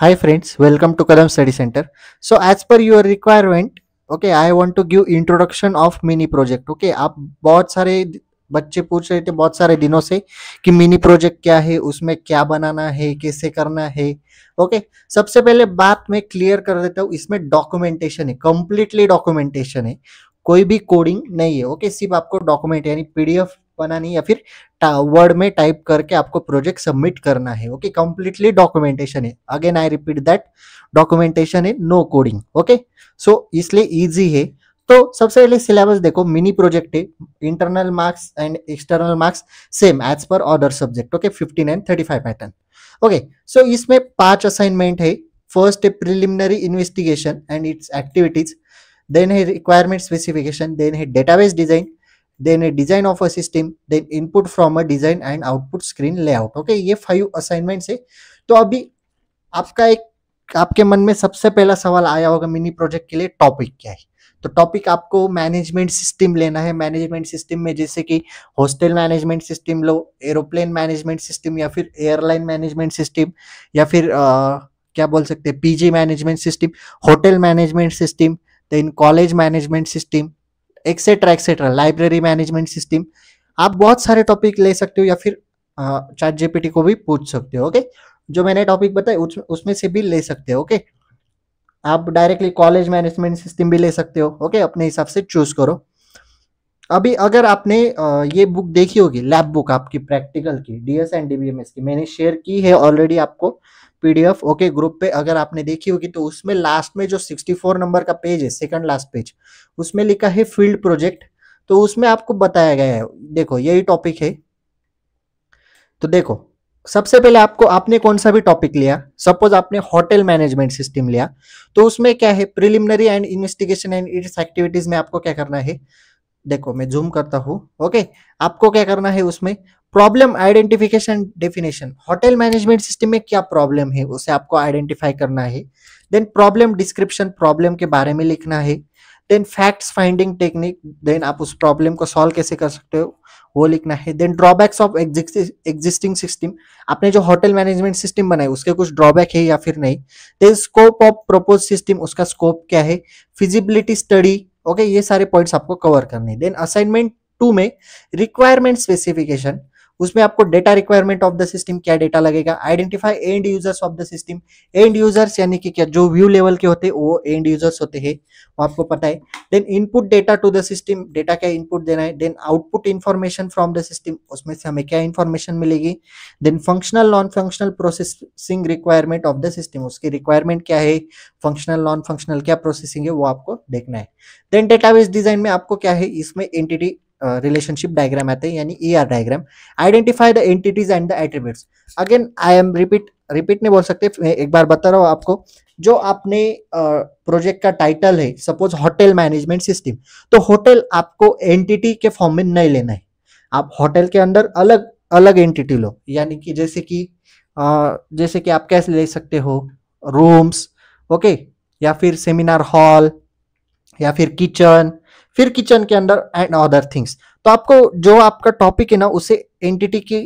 Hi friends, welcome to Kalam Study Center. So as per your requirement, okay, I want to give introduction of mini project. Okay, आप बहुत सारे बच्चे पूछ रहे थे बहुत सारे दिनों से कि मिनी प्रोजेक्ट क्या है, उसमें क्या बनाना है, कैसे करना है. ओके, सबसे पहले बात मैं क्लियर कर देता हूँ. इसमें डॉक्यूमेंटेशन है, कंप्लीटली डॉक्यूमेंटेशन है, कोई भी कोडिंग नहीं है. ओके, सिर्फ आपको डॉक्यूमेंट यानी पीडीएफ बनानी या फिर वर्ड में टाइप करके आपको प्रोजेक्ट सबमिट करना है. ओके, कंप्लीटली डॉक्यूमेंटेशन है. Again I repeat that, documentation है, नो कोडिंग. ओके, सो इसलिए इजी है. तो सबसे पहले सिलेबस देखो, मिनी प्रोजेक्ट है, internal marks and external marks same as पर other subject. Okay, 15 and 35 pattern. Okay, so इसमें 5 असाइनमेंट है. फर्स्ट है preliminary investigation and its activities, then है रिक्वायरमेंट स्पेसिफिकेशन, देन है database design, then a design of a system, then input from a design and output screen layout. Okay, ये 5 assignments है. तो अभी आपका एक आपके मन में सबसे पहला सवाल आया होगा मिनी प्रोजेक्ट के लिए टॉपिक क्या है. तो टॉपिक आपको मैनेजमेंट सिस्टम लेना है. मैनेजमेंट सिस्टम में जैसे कि हॉस्टल मैनेजमेंट सिस्टम लो, एरोप्लेन मैनेजमेंट सिस्टम या फिर एयरलाइन मैनेजमेंट सिस्टम या फिर क्या बोल सकते हैं PG management system, hotel management system, then college management system, etcetera etcetera, library management system. आप बहुत सारे टॉपिक ले सकते हो या फिर चैट जीपीटी को भी पूछ सकते हो. ओके, जो मैंने टॉपिक बताए उसमें से भी ले सकते हो. ओके, आप डायरेक्टली कॉलेज मैनेजमेंट सिस्टम भी ले सकते हो. ओके, अपने हिसाब से चूज करो. अभी अगर आपने ये बुक देखी होगी, लैब बुक आपकी प्रैक्टिकल की, डीएस एंड डीबीएमएस की, मैंने शेयर की है ऑलरेडी आपको पीडीएफ. ओके, ग्रुप पे अगर आपने देखी होगी तो उसमें लास्ट में जो 64 नंबर का पेज है, सेकंड लास्ट पेज, उसमें लिखा है फील्ड प्रोजेक्ट. तो उसमें आपको बताया गया है, देखो यही टॉपिक है. तो देखो, सबसे पहले आपने कौन सा भी टॉपिक लिया, सपोज आपने होटल मैनेजमेंट सिस्टम लिया, तो उसमें क्या है, preliminary and investigation and its activities में आपको क्या करना है. देखो मैं जूम करता हूं. ओके, आपको क्या करना है उसमें, problem identification definition, hotel management system में क्या प्रॉब्लम है उसे आपको आइडेंटिफाई करना है. देन प्रॉब्लम डिस्क्रिप्शन, प्रॉब्लम के बारे में लिखना है. Then facts finding technique, then आप उस प्रॉब्लम को सॉल्व कैसे कर सकते हो वो लिखना है. Then drawbacks of existing system, आपने जो होटल मैनेजमेंट सिस्टम बनाया उसके कुछ ड्रॉबैक है या फिर नहीं. Then scope of propose system, उसका स्कोप क्या है. Feasibility study. ओके, ये सारे पॉइंट्स आपको कवर करने. देन असाइनमेंट 2 में रिक्वायरमेंट स्पेसिफिकेशन, उसमें आपको data requirement of the system, क्या डेटा लगेगा. Identify and users of the system, and users यानी कि क्या, जो व्यू लेवल के होते हैं वो एंड यूजर्स होते हैं, वो आपको पता है. Then input data to the system, data क्या इनपुट देना है. Then output information from the system, उसमें से हमें क्या इंफॉर्मेशन मिलेगी. Then functional non functional processing requirement of the system, उसकी रिक्वायरमेंट क्या है, फंक्शनल नॉन फंक्शनल क्या प्रोसेसिंग है वो आपको देखना है. देन डेटाबेस डिजाइन में आपको क्या है, इसमें एंटिटी रिलेशनशिप डायग्राम आते हैं यानी ER diagram. Identify the entities and the attributes. Again I am repeat नहीं बोल सकते, मैं एक बार बता रहा हूँ आपको. जो आपने प्रोजेक्ट का टाइटल है, सपोज होटल मैनेजमेंट सिस्टम, तो होटल आपको एंटिटी के फॉर्म में नहीं लेना है. आप होटल के अंदर अलग अलग एंटिटी लो, यानी कि जैसे कि आप कैसे ले सकते हो, रूम्स, ओके, या फिर सेमिनार हॉल, या फिर किचन, फिर किचन के अंदर एंड अदर थिंग्स. तो आपको जो आपका टॉपिक है ना उसे एंटिटी की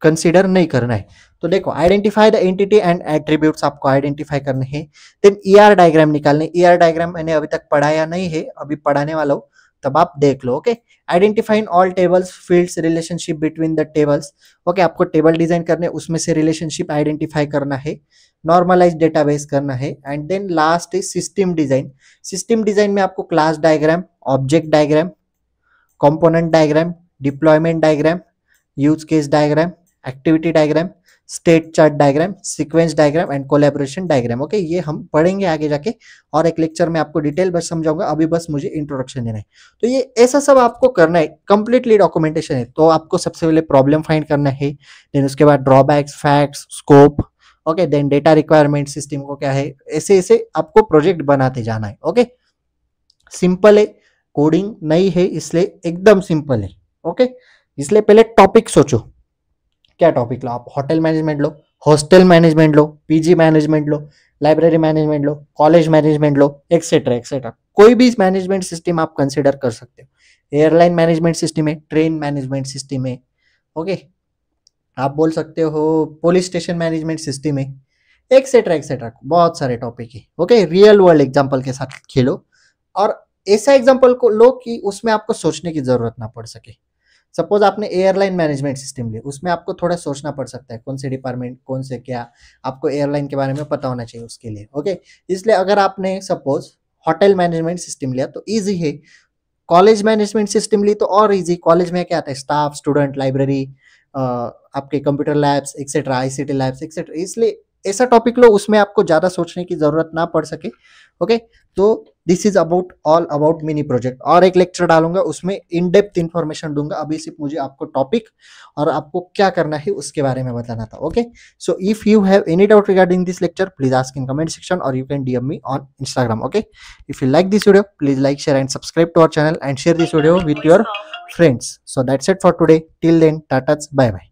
कंसीडर नहीं करना है. तो देखो, identify the entity and attributes आपको आइडेंटिफाई करने हैं. देन ईआर डायग्राम निकालने. ईआर डायग्राम मैंने अभी तक पढ़ाया नहीं है, अभी पढ़ाने वाला हूं, तब आप देख लो. Okay, identifying all tables, fields, relationship between the tables. Okay, आपको टेबल डिजाइन करने, उसमें से रिलेशनशिप आइडेंटिफाई करना है, नॉर्मलाइज डेटाबेस करना है. And then last is system design. System design में आपको class diagram, object diagram, component diagram, deployment diagram, use case diagram, activity diagram, state chart diagram, sequence diagram and collaboration diagram. Okay, ये हम पढ़ेंगे आगे जाके और एक लेक्चर में आपको डिटेल बस समझाऊंगा, अभी बस मुझे इंट्रोडक्शन देना है. तो ये ऐसा सब आपको करना है, कंप्लीटली डॉक्यूमेंटेशन है. तो आपको सबसे पहले प्रॉब्लम फाइंड करना है, देन उसके बाद drawbacks, facts, scope, okay, then data requirement system को क्या है, ऐसे ऐसे आपको प्रोजेक्ट बनाते जाना है. ओके, सिंपल है, कोडिंग नहीं है, इसलिए एकदम सिंपल है. ओके, इसलिए पहले टॉपिक सोचो, क्या टॉपिक लो. आप होटल मैनेजमेंट लो, हॉस्टल मैनेजमेंट लो, पीजी मैनेजमेंट लो, लाइब्रेरी मैनेजमेंट लो, कॉलेज मैनेजमेंट लो, एक्सेट्रा एक्सेट्रा. कोई भी मैनेजमेंट सिस्टम आप कंसिडर कर सकते हो. एयरलाइन मैनेजमेंट सिस्टम है, ट्रेन मैनेजमेंट सिस्टम है. ओके, आप बोल सकते हो पुलिस स्टेशन मैनेजमेंट सिस्टम है, एक्सेट्रा एक्सेट्रा, बहुत सारे टॉपिक है। ओके, रियल वर्ल्ड एग्जांपल के साथ खेलो और ऐसा एग्जांपल को लो कि उसमें आपको सोचने की जरूरत ना पड़ सके। सपोज आपने एयरलाइन मैनेजमेंट सिस्टम लिया, उसमें आपको थोड़ा सोचना पड़ सकता है कौन से डिपार्टमेंट कौन से क्या, आपको एयरलाइन के बारे में पता होना चाहिए उसके लिए। ओके, इसलिए अगर आपने सपोज होटल मैनेजमेंट सिस्टम लिया तो इजी है, कॉलेज मैनेजमेंट सिस्टम ली तो और इजी। कॉलेज में क्या आता है, स्टाफ, स्टूडेंट, लाइब्रेरी, आपके computer labs etcetera, ICT labs etcetera, इसलिए ऐसा टॉपिक लो उसमें आपको ज्यादा सोचने की जरूरत ना पड़ सके। ओके, तो this is about all about mini project. और एक लेक्चर डालूंगा उसमें इन डेप्थ इंफॉर्मेशन दूंगा, अभी सिर्फ मुझे आपको टॉपिक और आपको क्या करना है उसके बारे में बताना था। Okay, so if you have any doubt regarding this lecture please ask in comment section और you can DM me on Instagram. Okay, if you like this video please like, share and subscribe to our channel and share this video with your friends. So that's it for today. Till then, tata, bye bye.